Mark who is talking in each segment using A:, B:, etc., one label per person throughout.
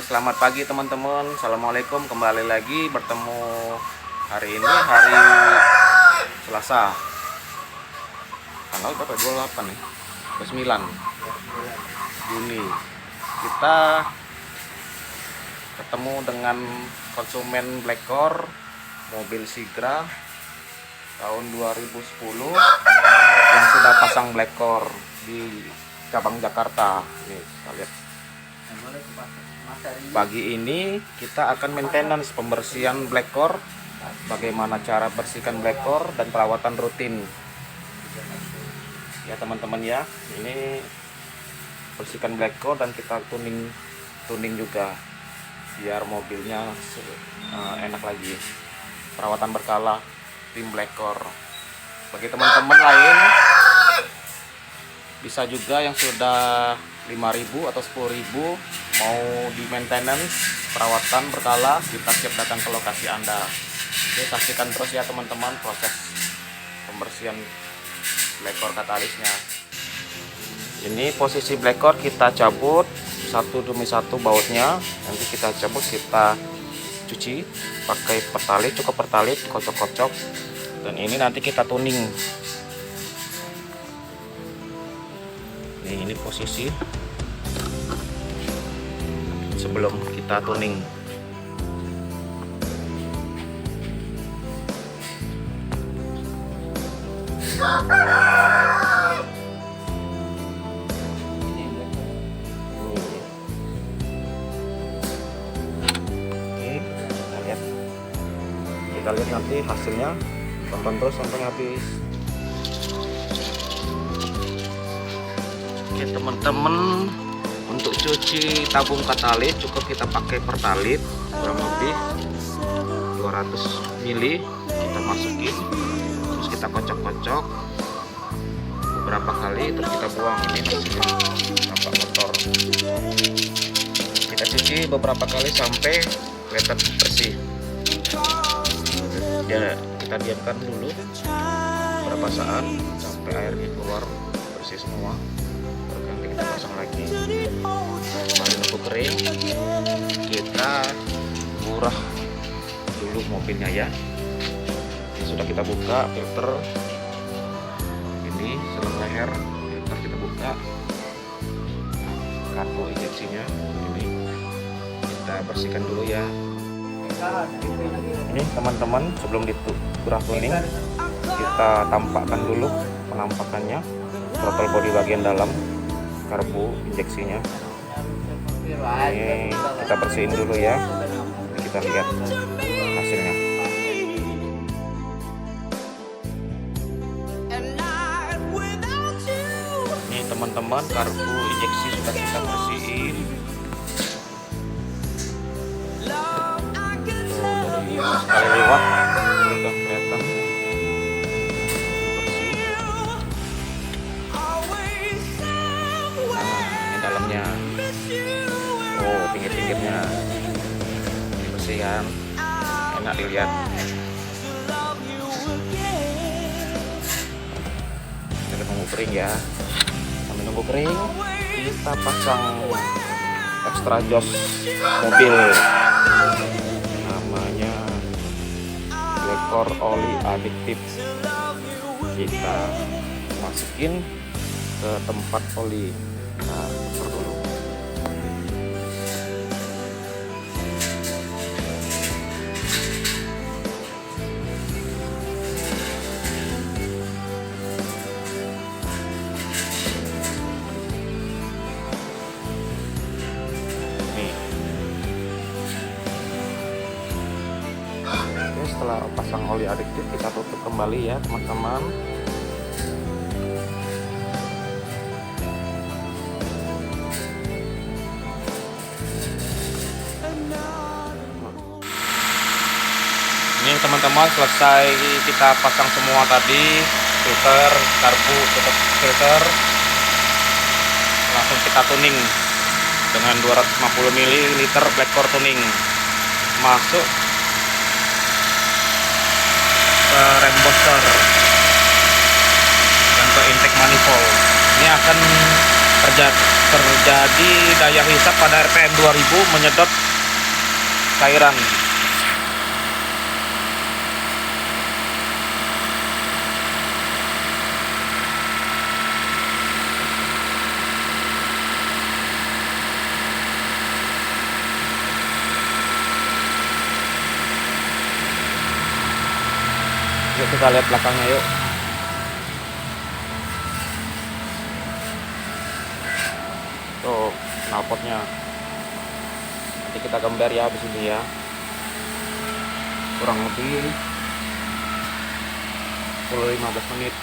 A: selamat pagi teman-teman. Assalamualaikum, kembali lagi bertemu hari ini hari Selasa. Tanggal berapa? 28 nih. 29 Juni. Kita ketemu dengan konsumen Blackcore mobil Sigra tahun 2010 yang sudah pasang Blackcore di cabang Jakarta. Nih, kita lihat. Pagi ini kita akan maintenance pembersihan Blackcore, bagaimana cara bersihkan Blackcore dan perawatan rutin ya teman-teman ya. Ini bersihkan Blackcore dan kita tuning juga biar mobilnya enak lagi. Perawatan berkala tim Blackcore. Bagi teman-teman lain bisa juga yang sudah 5.000 atau 10.000 mau di maintenance perawatan berkala, kita siap datang ke lokasi Anda. Oke, saksikan terus ya teman-teman proses pembersihan Blackcore katalisnya. Ini posisi Blackcore kita cabut satu demi satu bautnya, nanti kita cabut, kita cuci pakai pertalit, cukup pertalit, kocok-kocok, dan ini nanti kita tuning. Ini posisi sebelum kita tuning. Kita lihat nanti hasilnya, tonton terus sampai habis. Oke teman-teman, untuk cuci tabung katalis cukup kita pakai pertalit kurang lebih 200 ml, kita masukin, terus kita kocok-kocok beberapa kali, terus kita buang. Ini hasilnya tampak kotor. Kita cuci beberapa kali sampai kelihatan bersih. Ya, kita diamkan dulu beberapa saat sampai airnya keluar bersih semua. Nanti kita pasang lagi, sambil nunggu kering, kita murah dulu mobilnya ya. Ini sudah kita buka filter, ini selang leher filter kita buka, kartu injeksinya ini kita bersihkan dulu ya. Ini teman-teman, sebelum dikurah tuning kita tampakkan dulu penampakannya throttle body bagian dalam, karbu injeksinya. Ini kita bersihin dulu ya, kita lihat hasilnya. Ini teman-teman, karbu injeksi sudah kita bersihin. Sekali lewat sudah kelihatan bersih. Ini dalamnya, oh pinggir-pinggirnya dibersihkan, enak dilihat. Kita tunggu kering ya. Sambil nunggu kering, kita pasang extra jos mobil, namanya Blackcore oli adiktif. Kita masukin ke tempat oli. Nah, putar dulu. Setelah pasang oli adiktif, kita tutup kembali ya teman-teman. Ini teman-teman, selesai kita pasang semua tadi, filter, karbu, tutup filter, langsung kita tuning dengan 250 ml Blackcore tuning. Masuk ke rem booster dan ke intake manifold. Ini akan terjadi daya hisap pada RPM 2000 menyedot cairan. Yuk kita lihat belakangnya yuk. Tuh knalpotnya. Nanti kita gambar ya di sini ya. Kurang lebih 10-15 menit.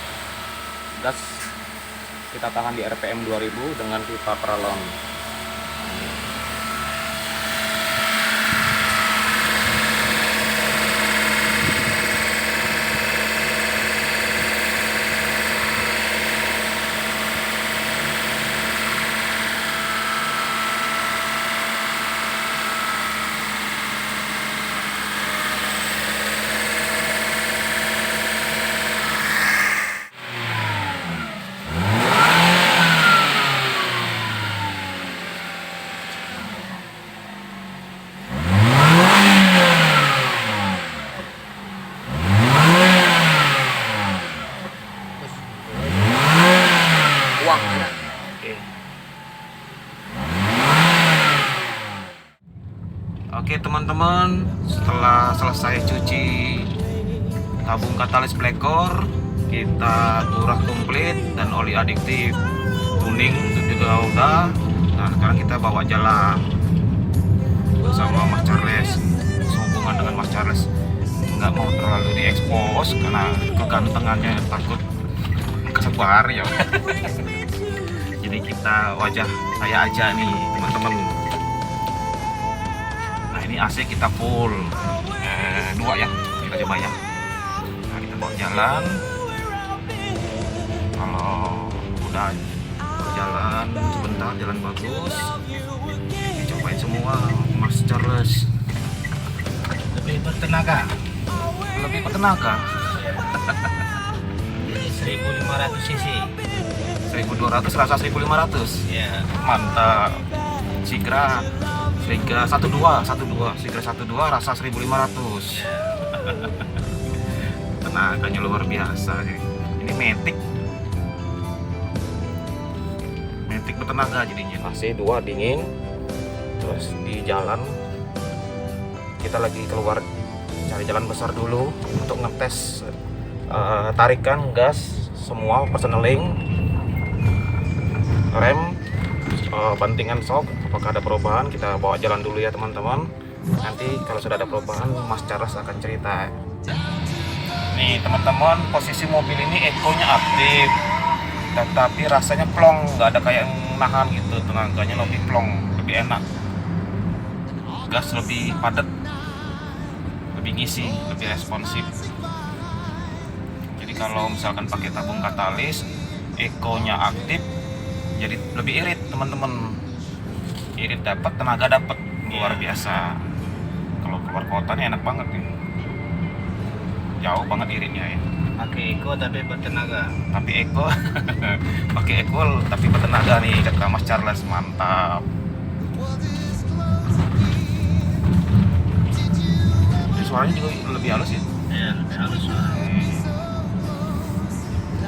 A: Gas kita tahan di RPM 2000 dengan pipa peralon. Oke teman-teman, setelah selesai cuci tabung katalis Blackcore, kita kurah komplit dan oli adiktif kuning itu juga udah. Nah sekarang kita bawa jalan bersama Mas Charles. Sehubungan dengan Mas Charles nggak mau terlalu diekspos karena kegantengannya, takut kesebar ya. Jadi kita wajah saya aja nih teman-teman. Ini AC kita full 2 ya, kita coba ya. Nah kita bawa jalan. Kalau udah berjalan sebentar, jalan bagus, cobain semua Mas Charles.
B: Lebih bertenaga.
A: Lebih bertenaga.
B: Jadi 1500 cc.
A: 1200 rasa 1500.
B: Ya.
A: Mantap. Sigra 12 Sigra 12 rasa 1500. Tenaganya luar biasa nih. Ini Matic bertenaga jadinya. AC 2 dingin. Terus di jalan kita lagi keluar cari jalan besar dulu untuk ngetes tarikan gas semua, personeling, rem, bantingan shock apakah ada perubahan. Kita bawa jalan dulu ya teman-teman. Nanti kalau sudah ada perubahan Mas Charles akan cerita. Nih teman-teman, posisi mobil ini ekonya aktif, tetapi rasanya plong, nggak ada kayak yang nahan gitu. Tenaganya lebih plong, lebih enak, gas lebih padat, lebih ngisi, lebih responsif. Jadi kalau misalkan pakai tabung katalis, ekonya aktif, jadi lebih irit teman-teman. Irit dapat, tenaga dapat, luar biasa. Kalau keluar kota nih enak banget nih, jauh banget iritnya ya.
B: Pakai Eco tapi bertenaga.
A: Tapi Eco, pakai Eco tapi bertenaga nih kata Mas Charles, mantap. Jadi suaranya juga lebih halus ya.
B: Ya, lebih halus.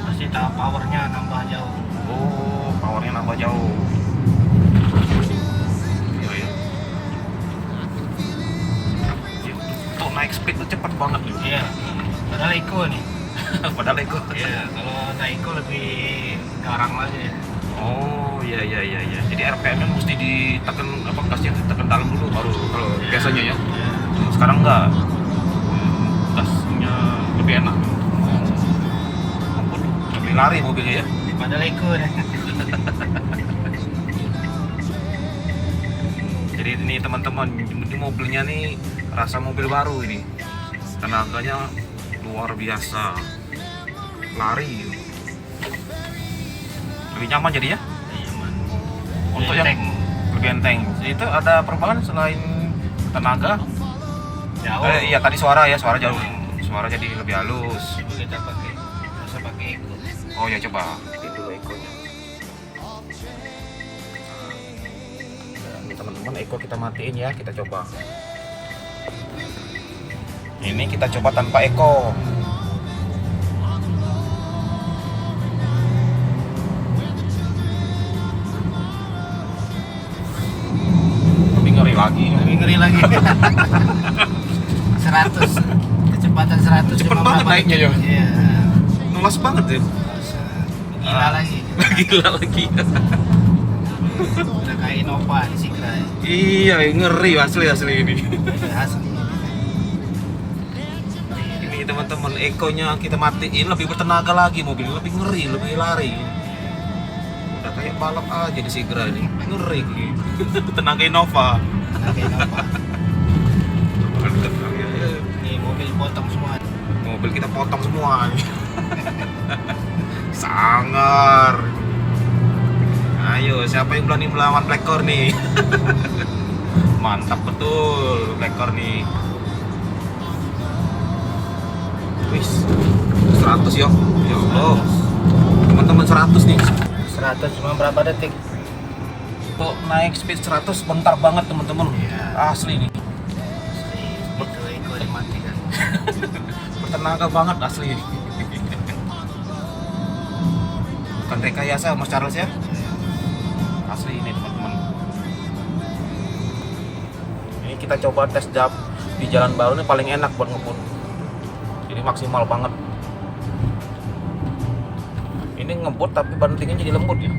B: Pasti tahap powernya nambah jauh.
A: Oh, powernya nambah jauh. Tuh naik speed tuh cepet banget tuh.
B: Iya. Padahal Eco nih.
A: Padahal Eco.
B: Iya, kalau naik Eco lebih garang lagi.
A: Oh iya. Jadi RPM-nya mesti ditekan, apa, gasnya ditekan dalam dulu baru kalau biasanya ya. Sekarang enggak. Gasnya lebih enak. Lebih lari mobilnya ya.
B: Padahal Eco nih.
A: Jadi ini teman-teman, ini mobilnya nih rasa mobil baru ini. Tenaganya luar biasa. Lari. Lebih nyaman jadi ya?
B: Nyaman.
A: Untuk yang lebih enteng. Itu ada perubahan selain tenaga?
B: Jauh.
A: Iya tadi suara ya, suara jauh. Suara jadi lebih halus.
B: Coba kita pakai Eco.
A: Oh ya coba. Itu dulu ekornya. Oke teman-teman, Eko kita matiin ya, kita coba. Ini kita coba tanpa Eko. Lebih ngeri lagi.
B: Lebih ngeri lagi. 100, kecepatan 100.
A: Cepet
B: cuma
A: banget
B: berapa
A: naiknya,
B: detik?
A: Yo.
B: Iya.
A: Ngelas banget ya.
B: Gila lagi.
A: Gila lagi.
B: Udah kayak Innova di Sigra.
A: Iya, ngeri asli ini.
B: Asli.
A: Ini teman-teman, Ekonya kita matiin, lebih bertenaga lagi, mobil lebih ngeri, lebih lari. Udah kayak balap aja di Sigra ini, ngeri. Tenaga Innova.
B: Kayak Innova. Nih mobil potong semua.
A: Mobil kita potong semua nih. Sangar. Ayo, siapa yang berani melawan Blackcore nih? Mantap betul Blackcore nih. Wis, 100 yo. Ya Allah. Teman-teman 100 nih.
B: 100 cuma berapa detik?
A: Kok naik speed 100 bentar banget teman-teman.
B: Iya.
A: Asli nih.
B: Itu Eko dimatikan.
A: Bertenaga banget asli. Bukan rekayasa Mas Charles ya. Asli ini teman-teman. Ini kita coba tes jab di jalan baru ini paling enak buat ngebut. Jadi maksimal banget. Ini ngebut tapi bantingnya jadi lembut ya.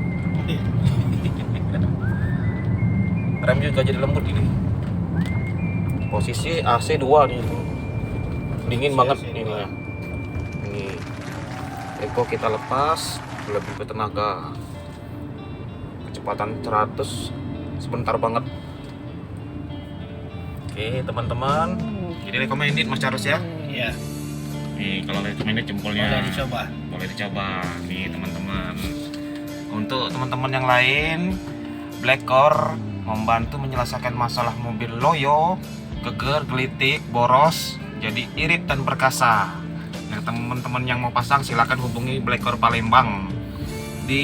A: Rem juga jadi lembut ini. Posisi AC 2 nih. Dingin banget
B: AC
A: ini
B: 2.
A: ya. Ini Eko kita lepas, lebih bertenaga. Kecepatan 100 sebentar banget. Oke teman-teman, ini recommended Mas Charles ya.
B: Iya.
A: Nih kalau recommended jempolnya
B: Boleh dicoba.
A: boleh dicoba nih teman-teman. Untuk teman-teman yang lain, Blackcore membantu menyelesaikan masalah mobil loyo, geger, gelitik, boros, jadi irit dan perkasa. Nah teman-teman yang mau pasang silakan hubungi Blackcore Palembang di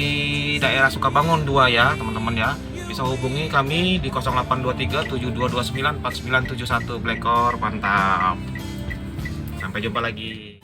A: daerah Sukabangun 2 ya teman-teman ya. Bisa hubungi kami di 0823 7229 4971. Blackcore mantap. Sampai jumpa lagi.